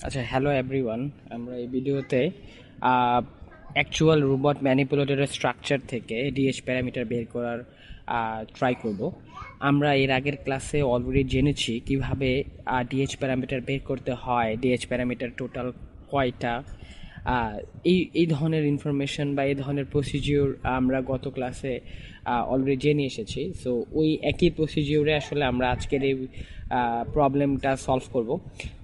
আচ্ছা, hello everyone. আমরা এই ভিডিওতে অ্যাকচুয়াল রোবট ম্যানিপুলেটরের স্ট্রাকচার থেকে ডিএইচ প্যারামিটার বের করার ট্রাই করব। আমরা এর আগের ক্লাসে অলরেডি জেনেছি কিভাবে ডিএইচ প্যারামিটার বের করতে হয়, ডিএইচ প্যারামিটার টোটাল কয়টা। আহ, এই ধরনের ইনফরমেশন বা এই ধরনের প্রসিজিওর আমরা গত ক্লাসে অলরেডি জেনে এসেছি। সো ওই একই প্রসিজিওরে আসলে আমরা আজকের এই প্রবলেমটা সলভ করব।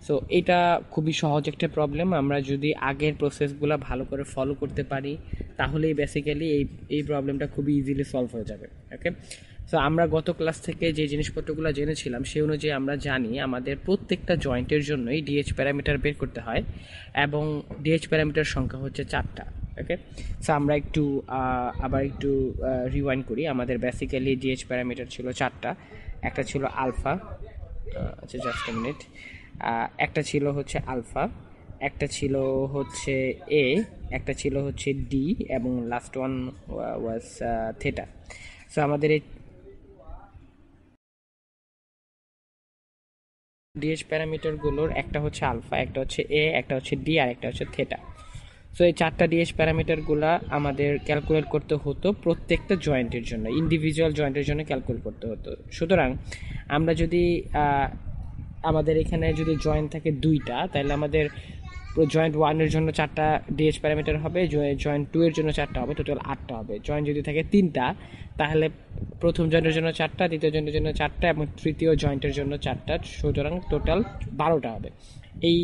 সো এটা খুবই সহজ একটা প্রবলেম। আমরা যদি আগের প্রসেসগুলো ভালো করে ফলো করতে পারি তাহলেই বেসিক্যালি এই প্রবলেমটা খুবই ইজিলি সলভ হয়ে যাবে। ওকে, সো আমরা গত ক্লাস থেকে যে জিনিসপত্রগুলো জেনেছিলাম সেই অনুযায়ী আমরা জানি আমাদের প্রত্যেকটা জয়েন্টের জন্যই ডিএইচ প্যারামিটার বের করতে হয় এবং ডিএইচ প্যারামিটার সংখ্যা হচ্ছে 4টা। ওকে, সো আমরা একটু আবার একটু রিওয়াইন্ড করি। আমাদের বেসিক্যালি ডিএইচ প্যারামিটার ছিল 4টা। একটা ছিল আলফা, আচ্ছা জাস্ট এ মিনিট, একটা ছিল হচ্ছে আলফা, একটা ছিল হচ্ছে এ, একটা ছিল হচ্ছে ডি এবং last one was theta. So আমাদের এই ডিএইচ প্যারামিটারগুলোর একটা হচ্ছে আলফা, একটা হচ্ছে এ, একটা হচ্ছে ডি আর একটা হচ্ছে থেটা। সো এই 4টা ডিএইচ প্যারামিটারগুলো আমাদের ক্যালকুলেট করতে হতো প্রত্যেকটা জয়েন্টের জন্য, ইন্ডিভিজুয়াল জয়েন্টের জন্য ক্যালকুলেট করতে হতো। সুতরাং আমরা যদি আমাদের এখানে যদি জয়েন্ট থাকে 2টা, তাহলে আমাদের জয়েন্ট 1-এর জন্য 4টা ডিএইচ প্যারামিটার হবে, জয়েন্ট 2 এর জন্য 4টা হবে, টোটাল 8টা হবে। জয়েন্ট যদি থাকে 3টা, তাহলে প্রথম জয়েন্টের জন্য 4টা, দ্বিতীয় জয়েন্টের জন্য 4টা এবং তৃতীয় জয়েন্টের জন্য 4টা, সুতরাং টোটাল 12টা হবে। এই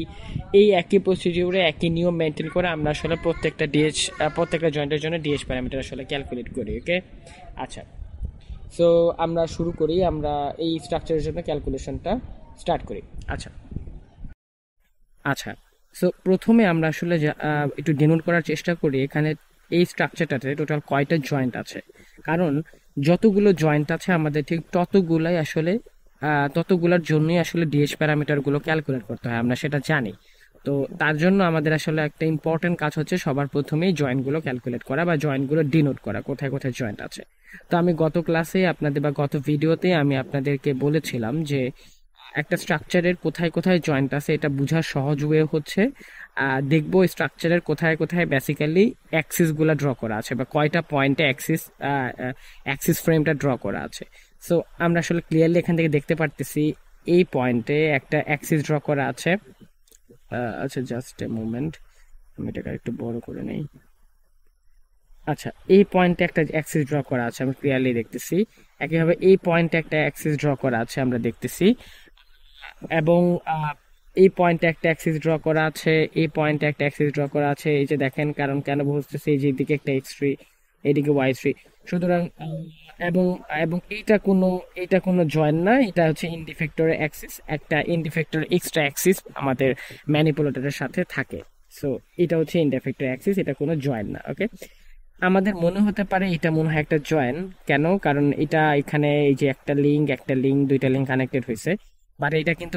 এই একই প্রসিডিউরে একই নিয়ম মেনটেন করে আমরা আসলে প্রত্যেকটা জয়েন্টের জন্য ডিএইচ প্যারামিটার আসলে ক্যালকুলেট করি। ওকে, আচ্ছা, সো আমরা শুরু করি। আমরা এই স্ট্রাকচারের জন্য ক্যালকুলেশনটা স্টার্ট করি। আচ্ছা আচ্ছা সো প্রথমে আমরা আসলে একটু ডিনোট করার চেষ্টা করি এখানে এই স্ট্রাকচারটাতে টোটাল কয়টা জয়েন্ট আছে। কারণ যতগুলো জয়েন্ট আছে আমাদের ঠিক ততগুলোর জন্যই আসলে ডিএইচ প্যারামিটারগুলো ক্যালকুলেট করতে হয়, আমরা সেটা জানি। তো তার জন্য আমাদের আসলে একটা ইম্পর্টেন্ট কাজ হচ্ছে সবার প্রথমেই জয়েন্টগুলো ক্যালকুলেট করা বা জয়েন্টগুলো ডিনোট করা, কোথায় কোথায় জয়েন্ট আছে। তো আমি গত ক্লাসে আপনাদের বা গত ভিডিওতে আমি আপনাদেরকে বলেছিলাম যে একটা স্ট্রাকচারের কোথায় কোথায় জয়েন্ট আছে এটা বোঝার সহজ ওয়ে হচ্ছে দেখবো স্ট্রাকচারের কোথায় কোথায় বেসিক্যালি অ্যাক্সিস গুলা ড্র করা আছে বা কয়টা পয়েন্টে অ্যাক্সিস ফ্রেমটা ড্র করা আছে। সো আমরা আসলে ক্লিয়ারলি এখান থেকে দেখতে পারতেছি এই পয়েন্টে একটা অ্যাক্সিস ড্র করা আছে। আচ্ছা জাস্ট এ মোমেন্ট, আমি এটাকে একটু বড় করে নেই। আচ্ছা, এই পয়েন্টে একটা অ্যাক্সিস ড্র করা আছে, আমি ক্লিয়ারলি দেখতেছি। একইভাবে এই পয়েন্টে একটা অ্যাক্সিস ড্র করা আছে, আমরা দেখতেছি। এবং এই পয়েন্টে একটা অ্যাক্সিস ড্র করা আছে, এই পয়েন্টে একটা অ্যাক্সিস ড্র করা আছে। এই যে দেখেন, কারণ কেন বুঝতেছি, এই যে এদিকে একটা এক্স3, এদিকে ওয়াই3। সুতরাং এবং এবং এইটা কোনো জয়েন্ট না, এটা হচ্ছে ইন্ডিফেক্টরের অ্যাক্সিস। একটা ইন্ডিফেক্টর এক্সট্রা অ্যাক্সিস আমাদের ম্যানিপুলেটরের সাথে থাকে। সো এটা হচ্ছে ইন্ডিফেক্টর অ্যাক্সিস, এটা কোনো জয়েন্ট না। ওকে, আমাদের মনে হতে পারে এটা মনে হয় একটা জয়েন্ট। কেন? কারণ এটা এখানে এই যে একটা লিঙ্ক দুইটা লিঙ্ক কানেক্টেড হয়েছে। বাট এটা কিন্তু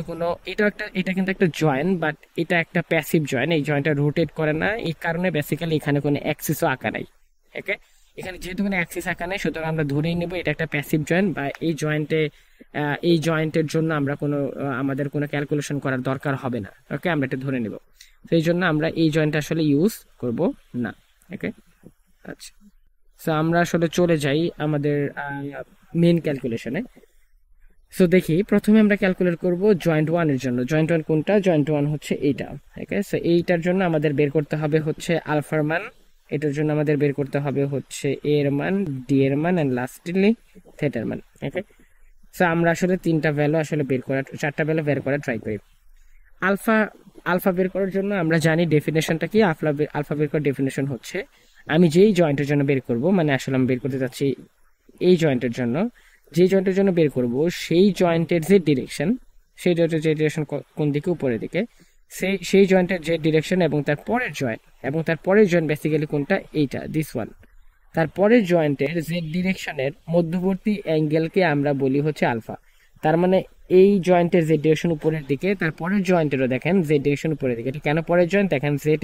একটা জয়েন্ট, বাট এটা একটা প্যাসিভ জয়েন্ট। এই জয়েন্টটা রোটেট করে না, এই কারণে বেসিক্যালি এখানে কোনো অ্যাক্সিসও আঁকা নাই। ওকে, এখানে যেহেতু কোনো অ্যাক্সিস আঁকা নাই, সুতরাং আমরা ধরেই নেব এটা একটা প্যাসিভ জয়েন্ট বা এই জয়েন্টের জন্য আমাদের কোনো ক্যালকুলেশন করার দরকার হবে না। ওকে, আমরা এটা ধরে নেব। তো এই জন্য আমরা এই জয়েন্টটা আসলে ইউজ করব না। ওকে, আচ্ছা, সো আমরা আসলে চলে যাই আমাদের মেন ক্যালকুলেশনে। সো দেখি, প্রথমে আমরা ক্যালকুলেট করব জয়েন্ট 1 এর জন্য। জয়েন্ট 1 কোনটা? জয়েন্ট 1 হচ্ছে এইটা। ওকে, সো এইটার জন্য আমাদের বের করতে হবে হচ্ছে আলফার মান, এটার জন্য আমাদের বের করতে হবে হচ্ছে এ এর মান, ডি এর মান এন্ড লাস্টলি থেটার মান। ওকে, সো আমরা আসলে 4টা ভ্যালু বের করা ট্রাই করি। আলফা আলফা বের করার জন্য আমরা জানি ডেফিনেশনটা কি। আলফা বের করার ডেফিনেশন হচ্ছে, আমি যেই জয়েন্টের জন্য বের করব, মানে আসলে আমি বের করতে যাচ্ছি এই জয়েন্টের জন্য, যে জয়েন্টের জন্য বের করব সেই জয়েন্টের যে ডিরেকশন, কোন দিকে? উপরের দিকে। সেই জয়েন্টের যে ডিরেকশন এবং তার পরের জয়েন্ট বেসিক্যালি কোনটা? এইটা, দিস ওয়ান। তারপরের জয়েন্টের যে ডিরেকশনের মধ্যবর্তী অ্যাঙ্গেলকে আমরা বলি হচ্ছে আলফা। তার মানে এই জয়েন্টের যে ডিরেকশন উপরের দিকে, তারপরের জয়েন্টেরও দেখেন যে ডিরেকশন উপরের দিকে। এটা কেন পরের জয়েন্ট? দেখেন জেড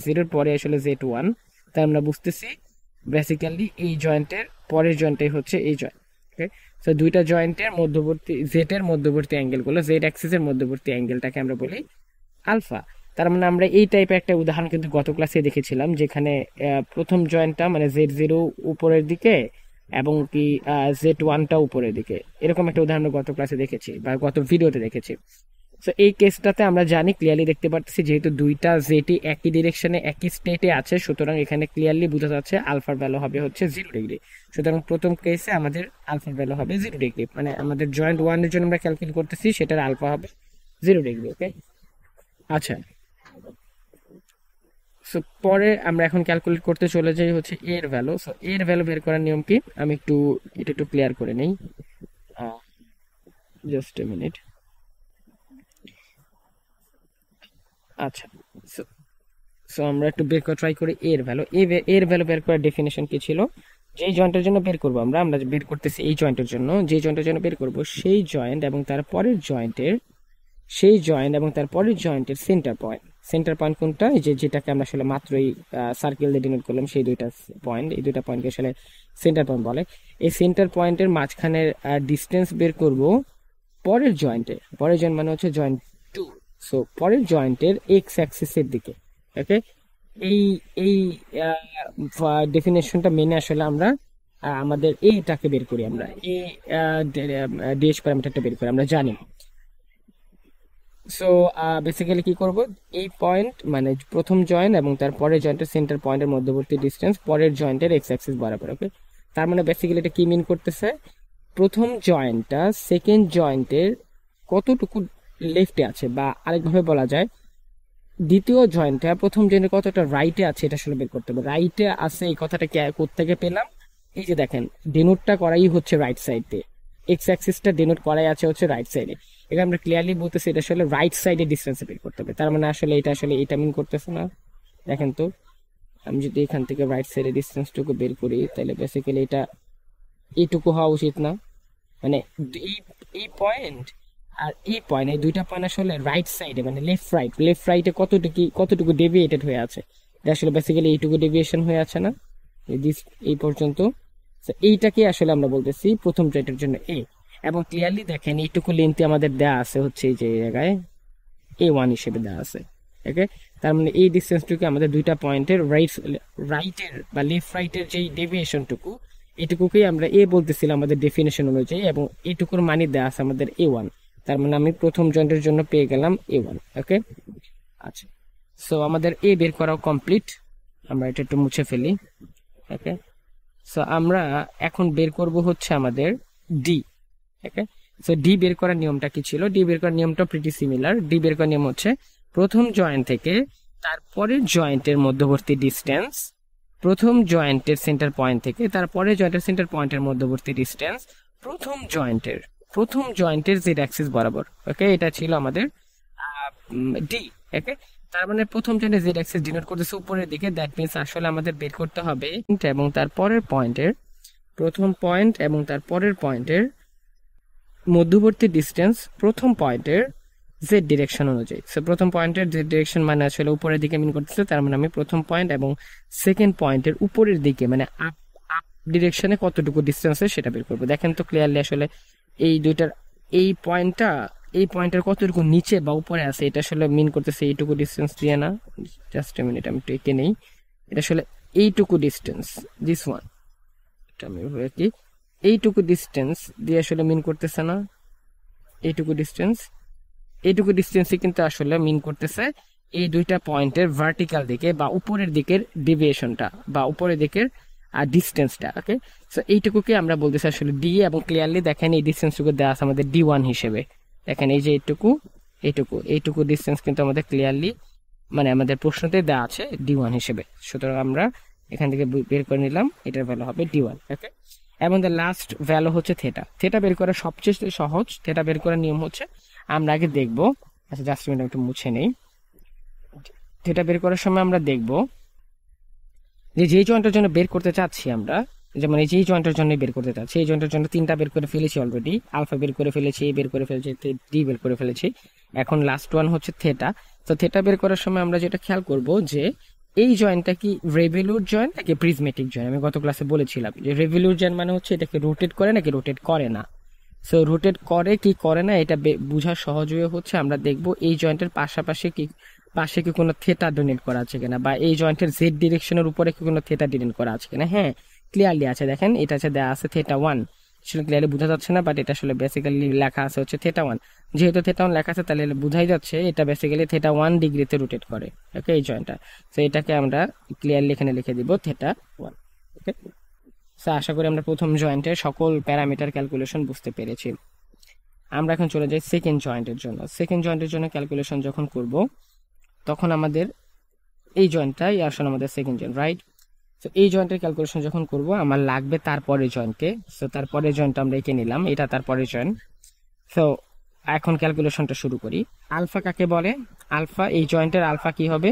জিরোর পরে আসলে জেড1, তাই আমরা বুঝতেছি বেসিক্যালি এই জয়েন্টের পরের জয়েন্টটাই হচ্ছে এই জয়েন্ট। ওকে, তো দুইটা জয়েন্টের মধ্যবর্তী জেড এর মধ্যবর্তী অ্যাঙ্গেলগুলো, জেড অ্যাক্সিসের মধ্যবর্তী অ্যাঙ্গেলটাকে আমরা বলি আলফা। তার মানে আমরা এই টাইপের একটা উদাহরণ কিন্তু গত ক্লাসে দেখেছিলাম, যেখানে প্রথম জয়েন্টটা মানে Z0 উপরের দিকে এবং কি Z1টা উপরের দিকে, এরকম একটা উদাহরণ গত ক্লাসে দেখেছি বা গত ভিডিওতে দেখেছি। তো এই কেসটাতে আমরা জানি, ক্লিয়ারলি দেখতে পাচ্ছি, যেহেতু দুইটা জেটি একই ডিরেকশনে একই স্টেটে আছে, সুতরাং এখানে ক্লিয়ারলি বোঝা যাচ্ছে আলফার ভ্যালু হবে হচ্ছে 0 ডিগ্রি। সুতরাং প্রথম কেসে আমাদের আলফার ভ্যালু হবে 0 ডিগ্রি, মানে আমাদের জয়েন্ট ওয়ানের জন্য আমরা ক্যালকুলেট করতেছি, সেটার আলফা হবে 0 ডিগ্রি। ওকে, আচ্ছা। সো পরে আমরা এখন ক্যালকুলেট করতে চলে যাই হচ্ছে এর ভ্যালু। সো এর ভ্যালু বের করার নিয়ম কি, আমি এটা একটু ক্লিয়ার করে নেই, জাস্ট এ মিনিট। আচ্ছা, সো সো আমরা একটু বের করে ট্রাই করি এর ভ্যালু। এর ভ্যালু বের করার ডেফিনেশন কি ছিল, যেই জয়েন্টের জন্য বের করব আমরা আমরা বের করতেছি এই জয়েন্টের জন্য, যে জয়েন্টের জন্য বের করব সেই জয়েন্ট এবং তার পরের জয়েন্টের সেন্টার পয়েন্ট কোনটা, এই যেটাকে আমরা আসলে মাত্রই সার্কেল দিয়ে ডিনোট করলাম, সেই দুইটা পয়েন্ট, এই দুইটা পয়েন্টকে আসলে সেন্টার পয়েন্ট বলে। এই সেন্টার পয়েন্টের মাঝখানের ডিস্টেন্স বের করব পরের জয়েন্ট মানে হচ্ছে জয়েন্ট 2। সো পরের জয়েন্টের এক্স অ্যাক্সিসের দিকে। ওকে, এই এই ডেফিনেশনটা মেনে আসলে আমরা আমাদের এইটাকে বের করি, আমরা এই ডিএস প্যারামিটারটা বের করি, আমরা জানি। সো বেসিক্যালি কি করব, এই পয়েন্ট মানে প্রথম জয়েন্ট এবং তার পরের জয়েন্টের সেন্টার পয়েন্টের মধ্যবর্তী ডিস্টেন্স পরের জয়েন্টের এক্স অ্যাক্সিস বরাবর। ওকে, তার মানে বেসিক্যালি এটা কি মিন করতেছে, প্রথম জয়েন্টটা সেকেন্ড জয়েন্টের কতটুকু লেফটে আছে, বা আরেকভাবে বলা যায় দ্বিতীয় জয়েন্টটা প্রথম জয়েন্টের কতটা রাইটে আছে, এটা আসলে বের করতে হবে। রাইটে আছে এই কথাটা কোত্থেকে পেলাম, এই যে দেখেন ডিনোটটা করাই হচ্ছে রাইট সাইডে, এক্স অ্যাক্সিসটা ডিনোট করাই আছে হচ্ছে রাইট সাইডে। এখানে আমরা ক্লিয়ারলি বলতেছি এটা আসলে রাইট সাইডে ডিস্টেন্স বের করতে হবে। তার মানে আসলে এটা মিন করতেছে না। দেখেন তো, আমি যদি এখান থেকে রাইট সাইডে ডিস্টেন্সটুকু বের করি, তাহলে বেসিক্যালি এটা এইটুকু হওয়া উচিত না, মানে এই এই পয়েন্ট আর এই পয়েন্ট, এই দুইটা পয়েন্ট আসলে রাইট সাইডে মানে লেফট রাইটে কতটুকু ডেভিয়েটেড হয়ে আছে, এটা আসলে বেসিক্যালি এইটুকু ডেভিয়েশন হয়ে আছে না, এই পর্যন্ত। এইটাকে আসলে আমরা বলতেছি প্রথম জয়েন্টের জন্য এ, এবং ক্লিয়ারলি দেখেন এইটুকু লেন্থে আমাদের দেয়া আছে হচ্ছে এই যে জায়গায় A1 হিসেবে দেওয়া আছে। ওকে, তার মানে এই ডিস্টেন্সটুকু আমাদের দুইটা পয়েন্টের রাইটের বা লেফট রাইটের যেই ডেভিয়েশনটুকু, এটুকুকেই আমরা এ বলতেছিলাম আমাদের ডেফিনেশন অনুযায়ী, এবং এটুকুর মানে দেওয়া আছে আমাদের A1। তার মানে আমি প্রথম জয়েন্টের জন্য পেয়ে গেলাম A1। ওকে, আচ্ছা। সো আমাদের এ বের করাও কমপ্লিট, আমরা এটা একটু মুছে ফেলি। ওকে, সো আমরা এখন বের করব হচ্ছে আমাদের ডি। ওকে, সো ডি বের করার নিয়মটা কি ছিল, ডি বের করার নিয়মটা প্রিটি সিমিলার। ডি বের করার নিয়ম হচ্ছে প্রথম জয়েন্ট থেকে তারপরের জয়েন্টের মধ্যবর্তী ডিস্টেন্স, প্রথম জয়েন্টের সেন্টার পয়েন্ট থেকে তারপরের জয়েন্টের সেন্টার পয়েন্টের মধ্যবর্তী ডিস্টেন্স প্রথম জয়েন্টের জেড অ্যাক্সিস বরাবর। ওকে, এটা ছিল আমাদের ডি। ওকে, তার মানে প্রথম জয়েন্টের জেড অ্যাক্সিস ডিনোট করতেছে উপরের দিকে, দ্যাট মিন্স আসলে আমাদের বের করতে হবে এবং তার পরের পয়েন্টের, প্রথম পয়েন্ট এবং তার পরের পয়েন্টের মধ্যবর্তী ডিস্টেন্স প্রথম পয়েন্টের জেড ডিরেকশন অনুযায়ী। সো প্রথম পয়েন্টের জেড ডিরেকশন মানে আসলে উপরের দিকে মিন করতেছে, তার মানে আমি প্রথম পয়েন্ট এবং সেকেন্ড পয়েন্টের উপরের দিকে মানে আপ ডিরেকশনে কতটুকু ডিস্টেন্সে সেটা বের করবো। দেখেন তো ক্লিয়ারলি আসলে এই দুইটার এই পয়েন্টের কতটুকু নিচে বা উপরে আছে, এটা আসলে মিন করতেছে এইটুকু ডিস্টেন্স দিয়ে না। জাস্ট এ মিনিট, আমি একটু এঁকে নেই। এটা আসলে এইটুকু ডিস্টেন্স, দিস ওয়ান, এটা আমি কি এইটুকু ডিস্টেন্স দিয়ে আসলে মিন করতেছে না, এইটুকু ডিস্টেন্সই কিন্তু আসলে মিন করতেছে এই দুইটা পয়েন্টের ভার্টিক্যাল দিকে বা উপরের দিকের ডেভিয়েশনটা বা উপরের দিকের ডিস্টেন্সটা। ওকে, সো এইটুকুকে আমরা বলতেছি আসলে ডি, এবং ক্লিয়ারলি দেখেন এই ডিস্টেন্সটুকু দেওয়া আছে আমাদের D1 হিসেবে। দেখেন এই যে এইটুকু ডিস্টেন্স কিন্তু আমাদের ক্লিয়ারলি মানে আমাদের প্রশ্নতে দেওয়া আছে D1 হিসেবে। সুতরাং আমরা এখান থেকে বের করে নিলাম, এটার ভ্যালু হবে D1। ওকে, এবং দ্য লাস্ট ভ্যালু হচ্ছে থেটা বের করা সবচেয়ে সহজ। থেটা বের করার নিয়ম হচ্ছে আমরা আগে দেখব, আচ্ছা জাস্ট মিনিট একটু মুছে নেই। থেটা বের করার সময় আমরা দেখব যে যেই জয়েন্টের জন্য বের করতে চাচ্ছি আমরা, যেমন এই যেই জয়েন্টের জন্য বের করতে চাচ্ছি, এই জয়েন্টের জন্য তিনটা বের করে ফেলেছি অলরেডি, আলফা বের করে ফেলেছি, এ বের করে ফেলেছি, ডি বের করে ফেলেছি, এখন লাস্ট ওয়ান হচ্ছে থেটা। তো থেটা বের করার সময় আমরা যেটা খেয়াল করব যে এই জয়েন্টটা কি রেভলিউট জয়েন্ট নাকি প্রিজমেটিক জয়েন্ট। আমি গত ক্লাসে বলেছিলাম যে রেভলিউট জয়েন্ট মানে হচ্ছে এটাকে রোটেট করে নাকি রোটেট করে না। সো রোটেট করে কি করে না এটা বোঝার সহজ ওয়ে হচ্ছে আমরা দেখব এই জয়েন্টের পাশাপাশি কি পাশে কি কোনো থেটা ডোনেট করা আছে কিনা, বা এই জয়েন্টের জেড ডিরেকশনের উপরে কি কোনো থেটা ডোনেট করা আছে কিনা। হ্যাঁ, ক্লিয়ারলি আছে, দেখেন এটা আছে দেওয়া আছে থেটা 1, আসলে ক্লিয়ারলি বোঝা যাচ্ছে না, বাট এটা আসলে বেসিক্যালি লেখা আছে হচ্ছে থেটা 1। যেহেতু থেটা 1 লেখা আছে তাহলে বোঝাই যাচ্ছে এটা বেসিক্যালি থেটা 1 ডিগ্রিতে রোটেট করে, ওকে, এই জয়েন্টটা। সো এটাকে আমরা ক্লিয়ারলি এখানে লিখে দিব থেটা 1, ওকে। সো আশা করি আমরা প্রথম জয়েন্টের সকল প্যারামিটার ক্যালকুলেশন বুঝতে পেরেছি। আমরা এখন চলে যাই সেকেন্ড জয়েন্টের জন্য। সেকেন্ড জয়েন্টের জন্য ক্যালকুলেশন যখন করব তখন আমাদের এই জয়েন্টটাই আসলে আমাদের সেকেন্ড জয়েন্ট, রাইট? তো এই জয়েন্টের ক্যালকুলেশন যখন করব আমার লাগবে তারপরে জয়েন্টকে। সো তারপরে জয়েন্ট আমরা এঁকে নিলাম, এটা তারপরে জয়েন্ট। সো এখন ক্যালকুলেশনটা শুরু করি। আলফা কাকে বলে? আলফা, এই জয়েন্টের আলফা কি হবে?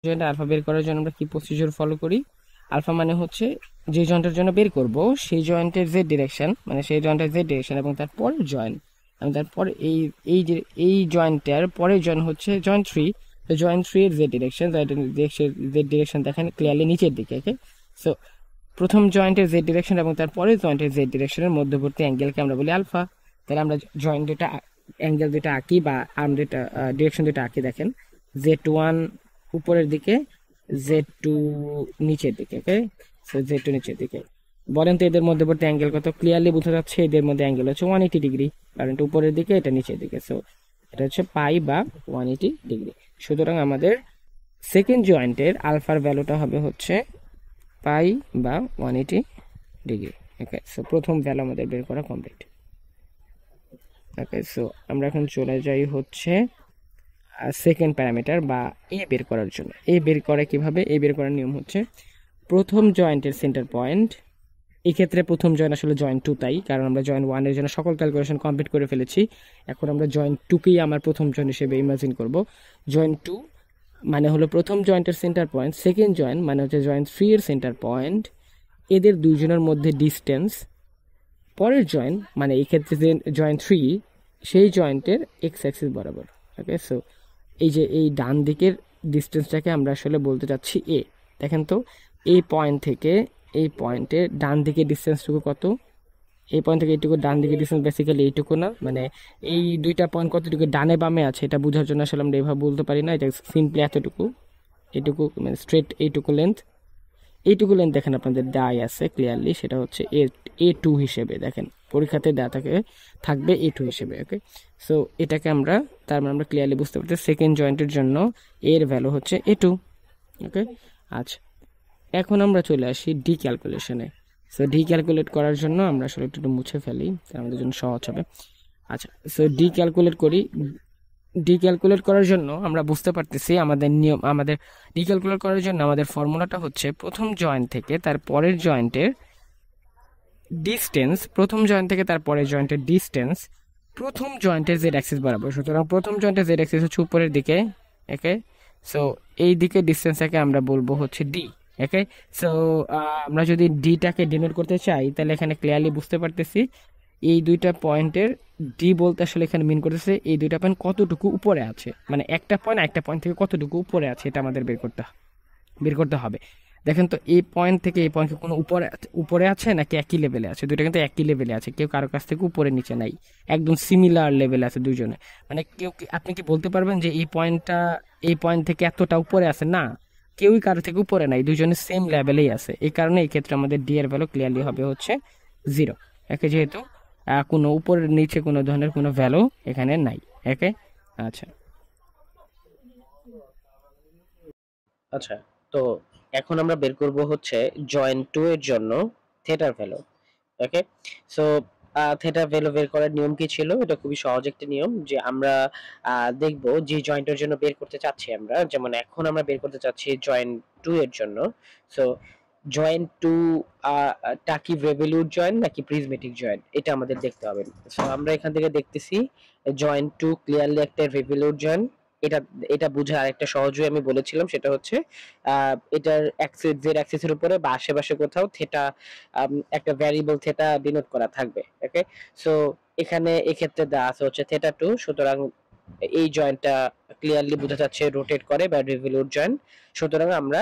জয়েন্টের আলফা বের করার জন্য আমরা কি প্রসিডিউর ফলো করি? আলফা মানে হচ্ছে যে জয়েন্টের জন্য বের করব সেই জয়েন্টের জেড ডিরেকশন, মানে সেই জয়েন্টের জেড ডিরেকশন এবং তার পরের জয়েন্ট, এবং তারপর এই জয়েন্টের পরের জয়েন্ট হচ্ছে জয়েন্ট 3। তো জয়েন্ট 3 এর জেড ডিরেকশন, জেড ডিরেকশন দেখেন ক্লিয়ারলি নিচের দিকে, ওকে। সো প্রথম জয়েন্টের জেড ডিরেকশন এবং তার পরের জয়েন্টের জেড ডিরেকশনের মধ্যবর্তী অ্যাঙ্গেলকে আমরা বলি আলফা। তাহলে আমরা জয়েন্ট দুটা অ্যাঙ্গেল দুটা আঁকি বা আর্ম দুটা ডিরেকশন দুটা আঁকি, দেখেন Z1 উপরের দিকে, Z2 নিচের দিকে, ওকে। সো Z2 নিচের দিকে। বলেন তো এদের মধ্যবর্তী অ্যাঙ্গেল কত? ক্লিয়ারলি বোঝা যাচ্ছে এদের মধ্যে অ্যাঙ্গেল হচ্ছে 180 ডিগ্রি, কারণ এটা উপরের দিকে এটা নিচের দিকে। সো এটা হচ্ছে পাই বা 180 ডিগ্রি। সুতরাং আমাদের সেকেন্ড জয়েন্টের আলফার ভ্যালুটা হবে হচ্ছে পাই বা 180 ডিগ্রি, ওকে। সো প্রথম ভ্যালু আমাদের বের করা কমপ্লিট, ওকে। সো আমরা এখন চলে যাই হচ্ছে সেকেন্ড প্যারামিটার বা এ বের করার জন্য। এ বের করে কিভাবে? এ বের করার নিয়ম হচ্ছে প্রথম জয়েন্টের সেন্টার পয়েন্ট, এক্ষেত্রে প্রথম জয়েন্ট আসলে জয়েন্ট 2, তাই কারণ আমরা জয়েন্ট 1 এর জন্য সকল ক্যালকুলেশন কমপ্লিট করে ফেলেছি। এখন আমরা জয়েন্ট 2কেই আমার প্রথম জয়েন্ট হিসেবে ইমাজিন করব। জয়েন্ট 2 মানে হলো প্রথম জয়েন্টের সেন্টার পয়েন্ট, সেকেন্ড জয়েন্ট মানে হচ্ছে জয়েন্ট 3 এর সেন্টার পয়েন্ট, এদের দুইজনের মধ্যে ডিস্টেন্স, পরের জয়েন্ট মানে এই ক্ষেত্রে যে জয়েন্ট 3 সেই জয়েন্টের এক্স অ্যাক্সিস বরাবর, ওকে। সো এই যে এই ডান দিকের ডিস্টেন্সটাকে আমরা আসলে বলতে চাচ্ছি এ। দেখেন তো এই পয়েন্ট থেকে এই পয়েন্টের ডান দিকের ডিস্টেন্সটুকু কত? এই পয়েন্ট থেকে এইটুকু ডান দিকের ডিস্টেন্স বেসিক্যালি এইটুকু না, মানে এই দুইটা পয়েন্ট কতটুকু ডানে বামে আছে এটা বোঝার জন্য আসলে আমরা এভাবে বলতে পারি না, এটা সিম্পলি এতটুকু, এইটুকু মানে স্ট্রেট এইটুকু লেন্থ, এইটুকু লেন্থ দেখেন আপনাদের দেওয়াই আছে ক্লিয়ারলি, সেটা হচ্ছে A2 হিসেবে, দেখেন পরীক্ষাতে দেওয়া থাকবে A2 হিসেবে, ওকে। সো এটাকে আমরা তার মানে আমরা ক্লিয়ারলি বুঝতে পারছি সেকেন্ড জয়েন্টের জন্য এর ভ্যালু হচ্ছে A2, ওকে। আচ্ছা, এখন আমরা চলে আসি ডি ক্যালকুলেশনে। সো ডি ক্যালকুলেট করার জন্য আমরা আসলে একটু মুছে ফেলি, আমাদের জন্য সহজ হবে। আচ্ছা, সো ডি ক্যালকুলেট করি। ডি ক্যালকুলেট করার জন্য আমরা বুঝতে পারতেছি আমাদের নিয়ম, আমাদের ডি ক্যালকুলেট করার জন্য আমাদের ফর্মুলাটা হচ্ছে প্রথম জয়েন্ট থেকে তার পরের জয়েন্টের ডিস্টেন্স, প্রথম জয়েন্ট থেকে তার পরের জয়েন্টের ডিস্টেন্স প্রথম জয়েন্টের জেড অ্যাক্সিস বরাবর। সুতরাং প্রথম জয়েন্টের জেড অ্যাক্সিস হচ্ছে উপরের দিকে, ওকে। সো এই দিকে ডিস্টেন্সটাকে আমরা বলবো হচ্ছে ডি, ওকে। সো আমরা যদি ডিটাকে ডিনোট করতে চাই তাহলে এখানে ক্লিয়ারলি বুঝতে পারতেছি এই দুইটা পয়েন্টের ডি বলতে আসলে এখানে মিন করতেছে এই দুইটা পয়েন্ট কতটুকু উপরে আছে, মানে একটা পয়েন্ট থেকে কতটুকু উপরে আছে এটা আমাদের বের করতে হবে। দেখেন তো এই পয়েন্ট থেকে এই পয়েন্ট কোনো উপরে আছে নাকি একই লেভেলে আছে? দুইটা কিন্তু একই লেভেলে আছে, কেউ কারো কাছ থেকে উপরে নিচে নাই, একদম সিমিলার লেভেলে আছে দুইজনে। মানে আপনি কি বলতে পারবেন যে এই পয়েন্ট থেকে এতটা উপরে আছে? না, কেউই কারো থেকে উপরে নাই, দুইজনে সেম লেভেলেই আছে। এই কারণে এই ক্ষেত্রে আমাদের ডি এর ভ্যালু ক্লিয়ারলি হবে হচ্ছে 0, একে, যেহেতু কোনো উপরের নিচে কোনো ধরনের কোনো ভ্যালু এখানে নাই, ওকে। আচ্ছা আচ্ছা, তো এখন আমরা বের করব হচ্ছে জয়েন্ট 2 এর জন্য থিটার ভ্যালু, ওকে। সো থিটার ভ্যালু বের করার নিয়ম কি ছিল? এটা খুবই সহজ একটা নিয়ম, যে আমরা দেখব যে জয়েন্টের জন্য বের করতে চাচ্ছি আমরা, যেমন এখন আমরা বের করতে চাচ্ছি জয়েন্ট 2 এর জন্য। সো জয়েন্ট 2 টা কি রেভলিউট জয়েন্ট নাকি প্রিজমেটিক জয়েন্ট এটা আমাদের দেখতে হবে। সো আমরা এখান থেকে দেখতেছি জয়েন্ট 2 ক্লিয়ারলি একটা রেভলিউট জয়েন্ট। এটা এটা বোঝার আরেকটা সহজ ওয়ে আমি বলেছিলাম, সেটা হচ্ছে এটার অ্যাক্সিস জেড অ্যাক্সিসের উপরে বা আশেপাশে কোথাও থিটা, একটা ভ্যারিয়েবল থিটা ডিনোট করা থাকবে, ওকে। সো এখানে এক্ষেত্রে দেওয়া আছে হচ্ছে থিটা 2, সুতরাং এই জয়েন্টটা ক্লিয়ারলি বোঝা যাচ্ছে রোটেট করে বা রিভলিউট জয়েন্ট। সুতরাং আমরা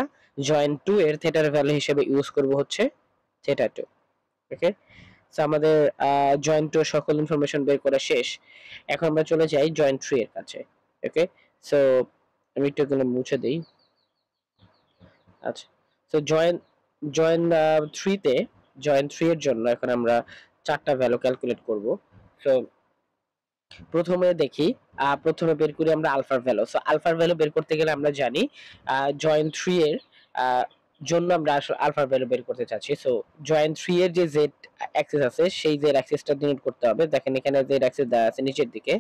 জয়েন্ট 2 এর থিটার ভ্যালু হিসেবে ইউজ করব হচ্ছে থিটা 2, ওকে। সো আমাদের জয়েন্ট ও সকল ইনফরমেশন বের করা শেষ। এখন আমরা চলে যাই জয়েন্ট ট্রি এর কাছে। ওকে, সো আমি একটু এগুলো মুছে দেই। আচ্ছা, সো জয়েন থ্রিতে জয়েন থ্রি এর জন্য এখন আমরা চারটা ভ্যালু ক্যালকুলেট করব। সো প্রথমে দেখি, প্রথমে বের করি আমরা আলফার ভ্যালু। সো আলফার ভ্যালু বের করতে গেলে আমরা জানি জয়েন থ্রি এর জন্য আমরা আলফার ভ্যালু বের করতে চাচ্ছি। সো জয়েন থ্রি এর যে জেড অ্যাক্সিস আছে সেই জেড অ্যাক্সিসটা ডিনোট করতে হবে। দেখেন এখানে জেড অ্যাক্সিস দেওয়া আছে নিচের দিকে,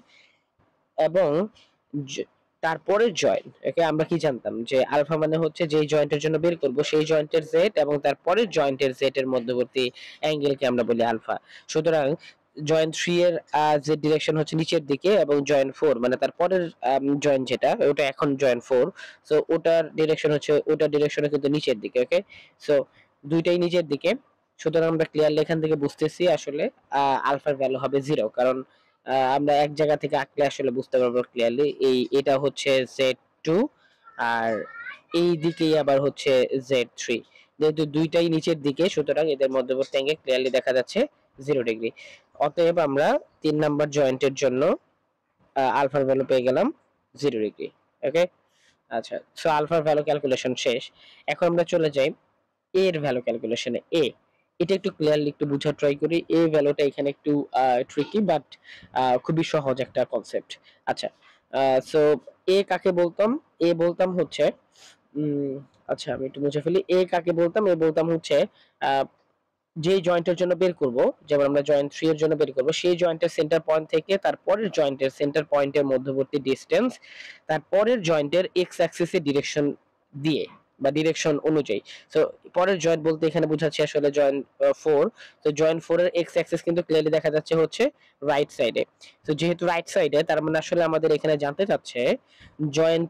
এবং তারপরে জয়েন। ওকে, আমরা কি জানতাম যে আলফা মানে হচ্ছে যেই জয়েন্টের জন্য বের করব সেই জয়েন্টের জেড এবং তারপরে জয়েন্টের জেড এর মধ্যবর্তী অ্যাঙ্গেলকে আমরা বলি আলফা। সুতরাং জয়েন্ট থ্রি এর যে ডিরেকশন হচ্ছে নিচের দিকে, এবং জয়েন্ট ফোর মানে তারপরের জয়েন্ট যেটা ওটা এখন জয়েন্ট ফোর, সো ওটার ডিরেকশন হচ্ছে ওটার ডিরেকশন কিন্তু নিচের দিকে। ওকে, সো দুইটাই নিচের দিকে। সুতরাং আমরা ক্লিয়ারলি এখান থেকে বুঝতেছি আসলে আলফার ভ্যালু হবে 0, কারণ আমরা এক জায়গা থেকে আঁকলে আসলে বুঝতে পারবো ক্লিয়ারলি। এটা হচ্ছে Z2 আর এই দিকেই আবার হচ্ছে Z3, যেহেতু দুইটাই নিচের দিকে সুতরাং এদের মধ্যবর্তী অ্যাঙ্গেল ক্লিয়ারলি দেখা যাচ্ছে 0 ডিগ্রি। অতএব আমরা 3 নাম্বার জয়েন্টের জন্য আলফার ভ্যালু পেয়ে গেলাম 0 ডিগ্রি। ওকে, আচ্ছা, সো আলফার ভ্যালু ক্যালকুলেশন শেষ। এখন আমরা চলে যাই এর ভ্যালু ক্যালকুলেশনে। এটা একটু ক্লিয়ারলি একটু বোঝার ট্রাই করি। ভ্যালুটা এখানে একটু ট্রিকি, বাট খুবই সহজ একটা কনসেপ্ট। আচ্ছা, সো কাকে বলতাম? বলতাম হচ্ছে আচ্ছা আমি একটু মুছে ফেলি। কাকে বলতাম? বলতাম হচ্ছে যে জয়েন্টের জন্য বের করব, যেমন আমরা জয়েন্ট থ্রি এর জন্য বের করব, সেই জয়েন্টের সেন্টার পয়েন্ট থেকে তারপরের জয়েন্টের সেন্টার পয়েন্টের মধ্যবর্তী ডিসটেন্স তারপরের জয়েন্টের এক্স অ্যাক্সিসের ডিরেকশন দিয়ে বা ডিরেকশন অনুযায়ী। সো পরের জয়েন্ট বলতে এখানে বোঝাচ্ছে আসলে জয়েন্ট ফোর। তো জয়েন্ট ফোর এর এক্স অ্যাক্সিস কিন্তু ক্লিয়ারলি দেখা যাচ্ছে হচ্ছে রাইট সাইডে। তো যেহেতু রাইট সাইডে, তার মানে আসলে আমাদের এখানে জানতে চাচ্ছে জয়েন্ট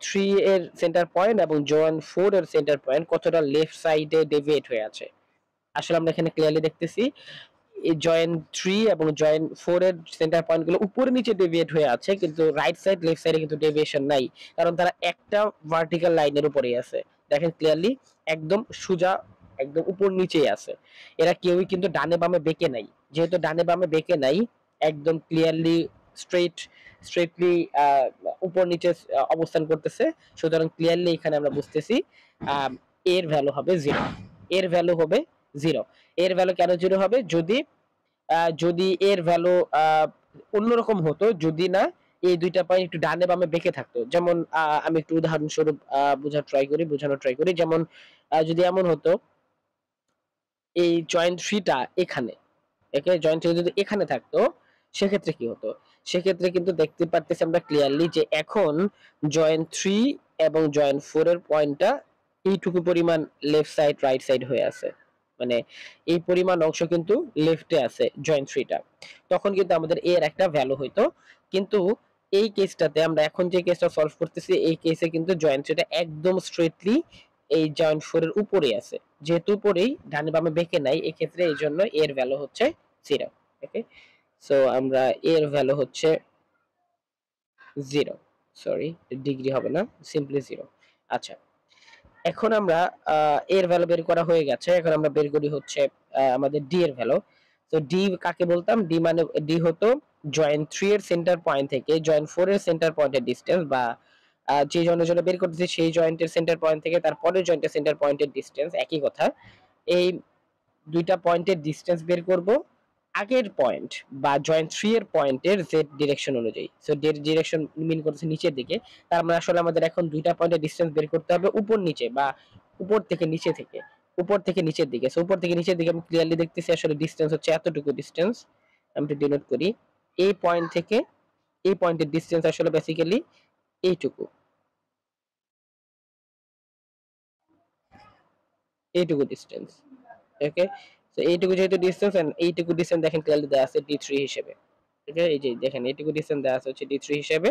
থ্রি এর সেন্টার পয়েন্ট এবং জয়েন্ট ফোর এর সেন্টার পয়েন্ট কতটা লেফট সাইডে ডেভিয়েট হয়ে আছে। আসলে আমরা এখানে ক্লিয়ারলি দেখতেছি এই জয়েন্ট থ্রি এবং জয়েন্ট ফোর এর সেন্টার পয়েন্ট গুলো উপরে নিচে ডেভিয়েট হয়ে আছে, কিন্তু রাইট সাইড লেফট সাইডে কিন্তু ডেভিয়েশন নাই, কারণ তারা একটা ভার্টিক্যাল লাইনের উপরেই আছে। দেখেন ক্লিয়ারলি একদম সোজা, একদম উপর নিচেই আছে। এরা কেউই কিন্তু ডানে বামে বেঁকে নাই। যেহেতু ডানে বামে বেঁকে নাই, একদম ক্লিয়ারলি স্ট্রেটলি উপর নিচে অবস্থান করতেছে। সুতরাং ক্লিয়ারলি এখানে আমরা বুঝতেছি এর ভ্যালু হবে 0। এর ভ্যালু হবে 0। এর ভ্যালু কেন 0 হবে? যদি এর ভ্যালু অন্যরকম হতো, যদি না এই দুইটা পয়েন্ট একটু ডানে বামে বেঁকে থাকতো। যেমন আমি একটু উদাহরণস্বরূপ বোঝানোর ট্রাই করি। যেমন যদি এমন হতো এই জয়েন্ট থ্রিটা এখানে, জয়েন্ট থ্রি যদি এখানে থাকতো সেক্ষেত্রে কি হতো? সেক্ষেত্রে কিন্তু দেখতে পারতেছি আমরা ক্লিয়ারলি যে এখন জয়েন্ট থ্রি এবং জয়েন্ট ফোর এর পয়েন্টটা এইটুকু পরিমাণ লেফট সাইড রাইট সাইড হয়ে আছে, মানে এই পরিমাণ অংশ কিন্তু লেফটে আছে জয়েন্ট থ্রিটা। তখন কিন্তু আমাদের এর একটা ভ্যালু হইতো। কিন্তু এই কেসটাতে আমরা এখন যে কেসটা সলভ করতেছি, এই কেসে কিন্তু জয়েন্ট থ্রিটা একদম স্ট্রেটলি এই জয়েন্ট ফোর এর উপরেই আছে। যেহেতু উপরেই, ডানে বামে বেঁকে নাই, এক্ষেত্রে এই জন্য এর ভ্যালু হচ্ছে 0। ওকে, সো আমরা এর ভ্যালু হচ্ছে 0, সরি ডিগ্রি হবে না, সিম্পলি 0। আচ্ছা, এখন আমরা এর ভ্যালু বের করা হয়ে গেছে। এখন আমরা বের করি হচ্ছে আমাদের ডি এর ভ্যালু। তো ডি কাকে বলতাম? ডি হতো জয়েন্ট থ্রি এর সেন্টার পয়েন্ট থেকে জয়েন্ট ফোর এর সেন্টার পয়েন্টের ডিস্টেন্স, বা যে জয়েন্টের জন্য বের করতেছি সেই জয়েন্টের সেন্টার পয়েন্ট থেকে তারপরে জয়েন্টের সেন্টার পয়েন্টের ডিস্টেন্স, একই কথা। এই দুইটা পয়েন্টের ডিস্টেন্স বের করব আগের পয়েন্ট বা জয়েন্ট থ্রি এর পয়েন্টের জেড ডিরেকশন অনুযায়ী। সো জেড ডিরেকশন মিন করতেছে নিচের দিকে, তার মানে আসলে আমাদের এখন দুইটা পয়েন্টের ডিসটেন্স বের করতে হবে উপর নিচে, বা উপর থেকে নিচের দিকে। সো উপর থেকে নিচের দিকে আমি ক্লিয়ারলি দেখতেছি আসলে ডিসটেন্স হচ্ছে এতটুকু ডিসটেন্স। আমি একটু ডিনোট করি। এই পয়েন্ট থেকে এই পয়েন্টের ডিসটেন্স আসলে বেসিক্যালি এইটুকু ডিসটেন্স। ওকে, তো এইটুকু যেহেতু ডিসটেন্স, এন্ড এইটুকু ডিসটেন্স দেখেন ক্লিয়ারলি দেওয়া আছে D3 হিসেবে। ঠিক আছে, এই যে দেখেন এইটুকু ডিসটেন্স দেওয়া আছে হচ্ছে D3 হিসেবে।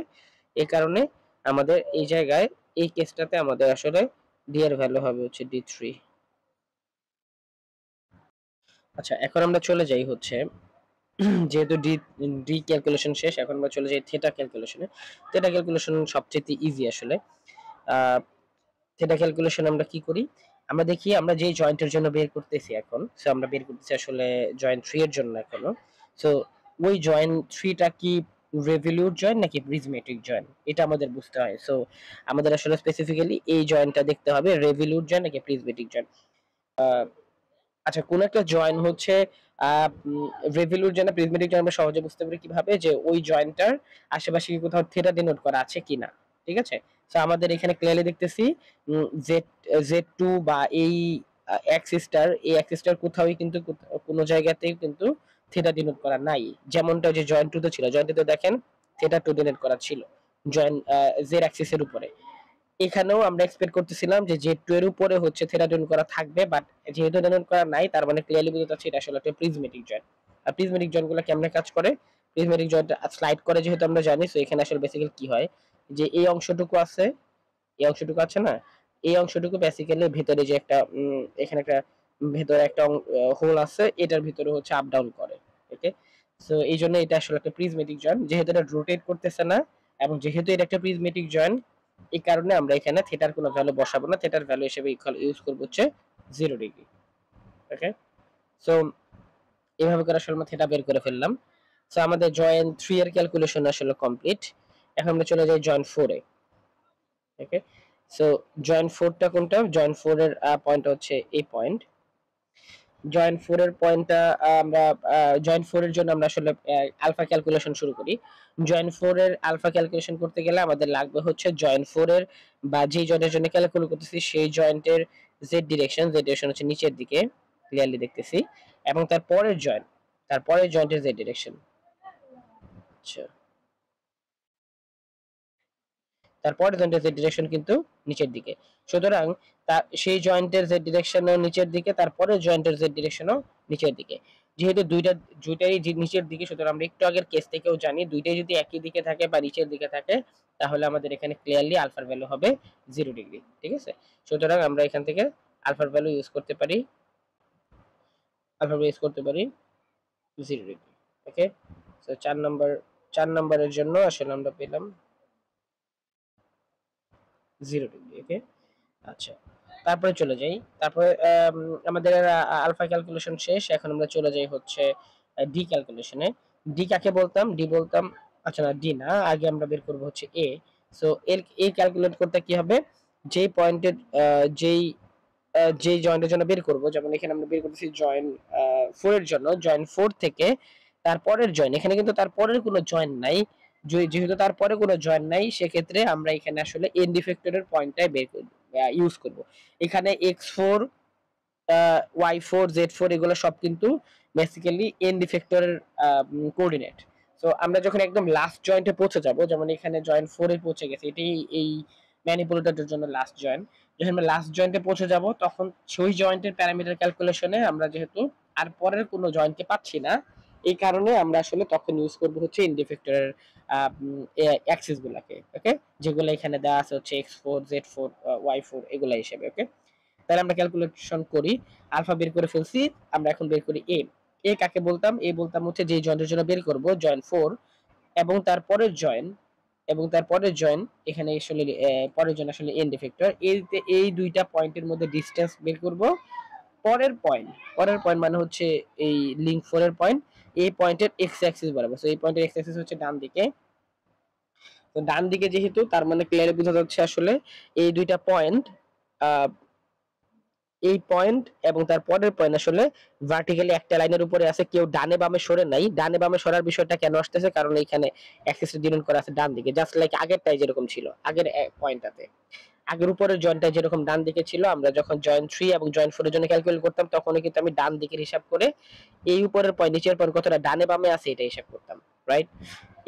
এই কারণে আমাদের এই জায়গায় এই কেসটাতে আমাদের আসলে ডি এর ভ্যালু হবে হচ্ছে D3। আচ্ছা, এখন আমরা চলে যাই হচ্ছে যেহেতু ডি ক্যালকুলেশন শেষ, এখন আমরা চলে যাই থিটা ক্যালকুলেশনে। থিটা ক্যালকুলেশন সবচেয়ে ইজি আসলে। থিটা ক্যালকুলেশন আমরা কি করি? আমরা দেখি আমরা যে জয়েন্টের জন্য বের করতেছি এখন, সো আমরা বের করতেছি আসলে জয়েন্ট 3 এর জন্য এখনো। সো ওই জয়েন্ট 3 টা কি রেভলিউট জয়েন্ট নাকি প্রিজমেটিক জয়েন্ট, এটা আমাদের বুঝতে হয়। সো আমাদের আসলে স্পেসিফিক্যালি এই জয়েন্টটা দেখতে হবে, রেভলিউট জয়েন্ট নাকি প্রিজমেটিক জয়েন্ট। আচ্ছা, কোন একটা জয়েন্ট হচ্ছে রেভলিউট জয়েন্ট না প্রিজমেটিক জয়েন্ট আমরা সহজে বুঝতে পারি কিভাবে, যে ওই জয়েন্টটার আশেপাশে কি কোথাও থিটা ডিনোট করা আছে কিনা। ঠিক আছে, সো আমাদের এখানে ক্লিয়ারলি দেখতেছি জেড জেড টু বা এই অ্যাক্সিসটার, এই অ্যাক্সিসটার কোথাওই কিন্তু কোনো জায়গাতেই কিন্তু থিটা ডিনোট করা নাই, যেমনটা যে জয়েন্ট টু তে ছিল। জয়েন্ট টু তে দেখেন থিটা টু ডিনোট করা ছিল জয়েন্ট জেড অ্যাক্সিসের উপরে। এখানেও আমরা এক্সপেক্ট করতেছিলাম যে জেড টু এর উপরে হচ্ছে থিটা ডিনোট করা থাকবে, বাট যেহেতু ডিনোট করা নাই, তার মানে ক্লিয়ারলি বোঝা যাচ্ছে এটা আসলে একটা প্রিজমেটিক জয়েন্ট। আর প্রিজমেটিক জয়েন্ট গুলো কেমনে কাজ করে, প্রিজমেটিক জয়েন্ট স্লাইড করে যেহেতু আমরা জানি, তো এখানে আসলে বেসিক্যালি কি হয়, যে এই অংশটুকু আছে, এই অংশটুকু আছে না, এই অংশটুকু বেসিক্যালি ভিতরে যে একটা এখানে একটা ভেতরে একটা হোল আছে, এটার ভিতরে হচ্ছে আপ ডাউন করে। ওকে, সো এই জন্য এটা আসলে একটা প্রিজমেটিক জয়েন্ট, যেহেতু এটা রোটেট করতেছে না এবং যেহেতু এটা একটা প্রিজমেটিক জয়েন্ট, এই কারণে আমরা এখানে থিটার কোনো ভ্যালু বসাবো না, থিটার ভ্যালু হিসেবে ইউজ করব হচ্ছে 0 ডিগ্রি। ওকে, সো এইভাবে করে আসলে আমরা থিটা বের করে ফেললাম। সো আমাদের জয়েন্ট 3 এর ক্যালকুলেশন আসলে কমপ্লিট। এখন আমরা চলে যাই জয়েন্ট 4 এ। ওকে, সো জয়েন্ট 4 টা কোনটা, জয়েন্ট 4 এর পয়েন্ট হচ্ছে এই পয়েন্ট। জয়েন্ট 4 এর পয়েন্টটা আমরা জয়েন্ট 4 এর জন্য আমরা আসলে আলফা ক্যালকুলেশন শুরু করি। জয়েন্ট 4 এর আলফা ক্যালকুলেশন করতে গেলে আমাদের লাগবে হচ্ছে জয়েন্ট 4 এর বা যেই জয়েন্টের জন্য ক্যালকুলেট করতেছি সেই জয়েন্টের জেড ডিরেকশন, জেড ডিরেকশন হচ্ছে নিচের দিকে, ক্লিয়ারলি দেখতেছি, এবং তারপরের জয়েন্ট, তারপরের জয়েন্টের জেড ডিরেকশন। আচ্ছা, তারপরে জয়েন্টের জেড ডিরেকশন কিন্তু নিচের দিকে, সুতরাং সেই জয়েন্টের জেড ডিরেকশনও নিচের দিকে, তারপরে জয়েন্টের জেড ডিরেকশনও নিচের দিকে। যেহেতু দুইটাই নিচের দিকে, সুতরাং আমরা একটু আগের কেস থেকেও জানি দুইটাই যদি একই দিকে থাকে বা নিচের দিকে থাকে, তাহলে আমাদের এখানে ক্লিয়ারলি আলফার ভ্যালু হবে 0 ডিগ্রি। ঠিক আছে, সুতরাং আমরা এখান থেকে আলফার ভ্যালু ইউজ করতে পারি, আলফার ভ্যালু ইউজ করতে পারি 0 ডিগ্রি। ওকে, সো 4 নম্বরের জন্য আসলে আমরা পেলাম 0 ডিগ্রি। ওকে, আচ্ছা, তারপরে চলে যাই, তারপরে আমাদের আলফা ক্যালকুলেশন শেষ। এখন আমরা চলে যাই হচ্ছে ডি ক্যালকুলেশনে। ডি কাকে বলতাম, ডি বলতাম, আচ্ছা না ডি না, আগে আমরা বের করব হচ্ছে এ। সো এর এ ক্যালকুলেট করতে কি হবে, যেই পয়েন্টের যেই জয়েন্টের জন্য বের করব, যেমন এখানে আমরা বের করতেছি জয়েন্ট 4 এর জন্য, জয়েন্ট 4 থেকে তারপরের জয়েন্ট, এখানে কিন্তু তারপরের কোনো জয়েন্ট নাই, যেহেতু তারপরে কোনো জয়েন্ট নাই, সেক্ষেত্রে আমরা এখানে আসলে এন্ড ইফেক্টরের পয়েন্টটাই বের করব, ইউজ করব। এখানে x4 y4 z4 এগুলো সব কিন্তু বেসিক্যালি এন্ড ইফেক্টরের কোঅর্ডিনেট। সো আমরা যখন একদম লাস্ট জয়েন্টে পৌঁছে যাব, যেমন এখানে জয়েন্ট 4 এ পৌঁছে গেছে, এটাই এই ম্যানিপুলেটরের জন্য লাস্ট জয়েন্ট। যখন আমরা লাস্ট জয়েন্টে পৌঁছে যাব, তখন সেই জয়েন্টের প্যারামিটার ক্যালকুলেশনে আমরা যেহেতু আর পরের কোনো জয়েন্টকে পাচ্ছি না, এই কারণে আমরা আসলে তখন ইউজ করব হচ্ছে এন্ড ইফেক্টরের অ্যাক্সিস গুলাকে। ওকে, যেগুলো এখানে দেওয়া আছে হচ্ছে x4 z4 y4 এগুলা হিসেবে। ওকে, তাহলে আমরা ক্যালকুলেশন করি, আলফা বের করে ফেলছি, আমরা এখন বের করি এ। এ কাকে বলতাম, এ বলতাম হচ্ছে যে জয়েন্টের জন্য বের করব জয়েন্ট 4 এবং তারপরের জয়েন্ট, এবং তারপরের জয়েন্ট এখানে আসলে পরের জয়েন্ট আসলে এন্ড ইফেক্টর, এই দুইটা পয়েন্টের মধ্যে ডিসটেন্স বের করব। পরের পয়েন্ট মানে হচ্ছে এই লিংক 4 এর পয়েন্ট, এই পয়েন্টের এক্স অ্যাক্সিস বরাবর। সো এই পয়েন্টের এক্স অ্যাক্সিস হচ্ছে ডান দিকে, তো ডান দিকে যেহেতু, তার মানে ক্লিয়ারলি বোঝা যাচ্ছে আসলে এই দুইটা পয়েন্ট, এই পয়েন্ট এবং তার পরের পয়েন্ট আসলে ভার্টিক্যালি একটা লাইনের উপরে আছে, কেউ ডানে বামে সরে নাই। ডানে বামে সরার বিষয়টা কেন আসতেছে, কারণ এখানে অ্যাক্সিসটা ডিনোট করা আছে ডান দিকে, জাস্ট লাইক আগেরটাই যেরকম ছিল, আগের পয়েন্টটাতে আগের উপরের জয়েন্টটা যেরকম ডান দিকে ছিল, আমরা যখন জয়েন্ট 3 এবং জয়েন্ট 4 এর জন্য ক্যালকুলেট করতাম, তখন কিন্তু আমি ডান দিকের হিসাব করে এই উপরের পয়েন্ট নিচের পয়েন্ট কতটা ডানে বামে আছে এটা হিসাব করতাম, রাইট?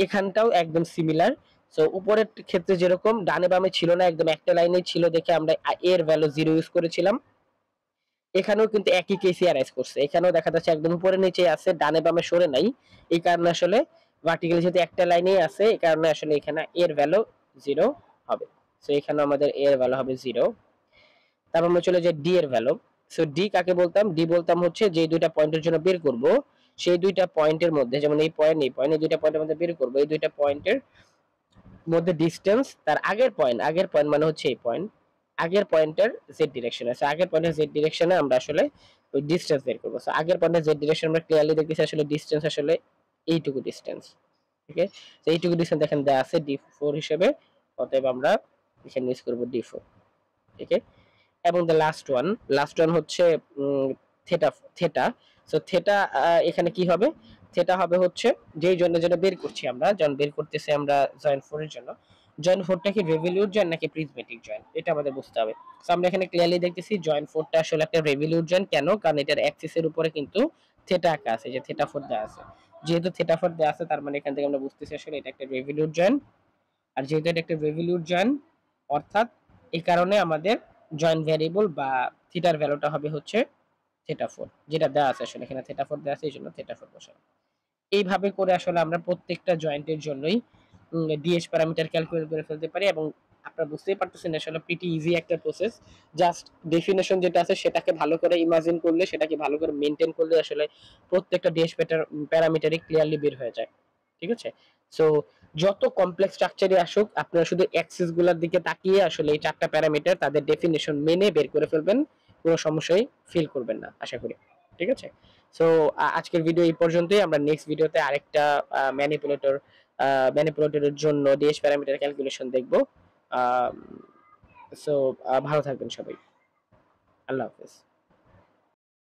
এখানটাও একদম সিমিলার। সো উপরের ক্ষেত্রে যেরকম ডানে বামে ছিল না, একদম একটা লাইনে ছিল দেখে আমরা এর ভ্যালু 0 ইউজ করেছিলাম, এখানেও কিন্তু একই কেসই অ্যারাইজ করছে। এখানেও দেখা যাচ্ছে একদম উপরে নিচে আছে, ডানে বামে সরে নাই, এই কারণে আসলে ভার্টিক্যালি যেহেতু একটা লাইনেই আছে, এই কারণে আসলে এখানে এর ভ্যালু 0 হবে। সো এখানে আমাদের এর ভ্যালু হবে 0। তারপর আমরা চলে যাই ডি এর ভ্যালু। সো ডি কাকে বলতাম, ডি বলতাম হচ্ছে যে দুইটা পয়েন্টের জন্য বের করব, সেই দুইটা পয়েন্টের মধ্যে, যেমন এই পয়েন্ট এই পয়েন্ট, এই দুইটা পয়েন্টের মধ্যে বের করব, এই দুইটা পয়েন্টের মধ্যে ডিসটেন্স, তার আগের পয়েন্ট মানে হচ্ছে এই পয়েন্ট, আগের পয়েন্টের জেড ডিরেকশন আছে, আগের পয়েন্টের জেড ডিরেকশনে আমরা আসলে ওই ডিসটেন্স বের করবো। সো আগের পয়েন্টের জেড ডিরেকশন আমরা ক্লিয়ারলি দেখতেছি আসলে ডিসটেন্স আসলে এইটুকু ডিসটেন্স। ঠিক আছে, তো এইটুকু ডিসটেন্স এখানে দেওয়া আছে d4 হিসেবে, অতএব আমরা এখানে ইউজ করবো d4। ঠিক আছে, এবং দ্য লাস্ট ওয়ান হচ্ছে থেটা থেটা। সো থেটা এখানে কি হবে, থেটা হবে হচ্ছে যেই জন্য যেটা বের করছি আমরা, যখন বের করতেছি আমরা জয়েন্ট 4 এর জন্য, জয়েন্ট 4টা কি রেভলিউট জয়েন্ট নাকি প্রিজমেটিক জয়েন্ট, এটা আমাদের বুঝতে হবে। সো আমরা এখানে ক্লিয়ারলি দেখতেছি জয়েন্ট 4টা আসলে একটা রেভলিউট জয়েন্ট। কেন? কারণ এটার অ্যাক্সিসের উপরে কিন্তু থেটা আঁকা আছে, যে থেটা 4 দেওয়া আছে। যেহেতু থেটা 4 দেওয়া আছে তার মানে এখান থেকে আমরা বুঝতেছি আসলে এটা একটা রেভলিউট জয়েন্ট। আর যেহেতু এটা একটা রেভলিউট জয়েন্ট, অর্থাৎ এই কারণে আমাদের জয়েন্ট ভ্যারিয়েবল বা থিটার ভ্যালুটা হবে হচ্ছে থেটা 4, যেটা দেওয়া আছে আসলে এখানে থেটা 4 দেওয়া আছে, এই জন্য থেটা 4 বসানো। এইভাবে করে আসলে আমরা প্রত্যেকটা জয়েন্টের জন্যই ডিএস প্যারামিটার ক্যালকুলেট করে ফেলতে পারি। এবং আপনারা বুঝতেই পারতেছেন আসলে প্রিটি ইজি একটা প্রসেস। জাস্ট ডেফিনেশন যেটা আছে সেটাকে ভালো করে ইমাজিন করলে, সেটাকে ভালো করে মেনটেন করলে আসলে প্রত্যেকটা ডিএস প্যারামিটারই ক্লিয়ারলি বের হয়ে যায়। ঠিক আছে, সো যত কমপ্লেক্স স্ট্রাকচারই আসুক, আপনারা শুধু অ্যাক্সিস গুলোর দিকে তাকিয়ে আসলে এই চারটা প্যারামিটার তাদের ডেফিনেশন মেনে বের করে ফেলবেন, কোনো সমস্যাই ফিল করবেন না আশা করি। ঠিক আছে, সো আজকের ভিডিও এই পর্যন্তই। আমরা নেক্সট ভিডিওতে আরেকটা ম্যানিপুলেটরের জন্য ডিএস প্যারামিটার ক্যালকুলেশন দেখব। সো ভালো থাকবেন সবাই, আল্লাহ হাফেজ।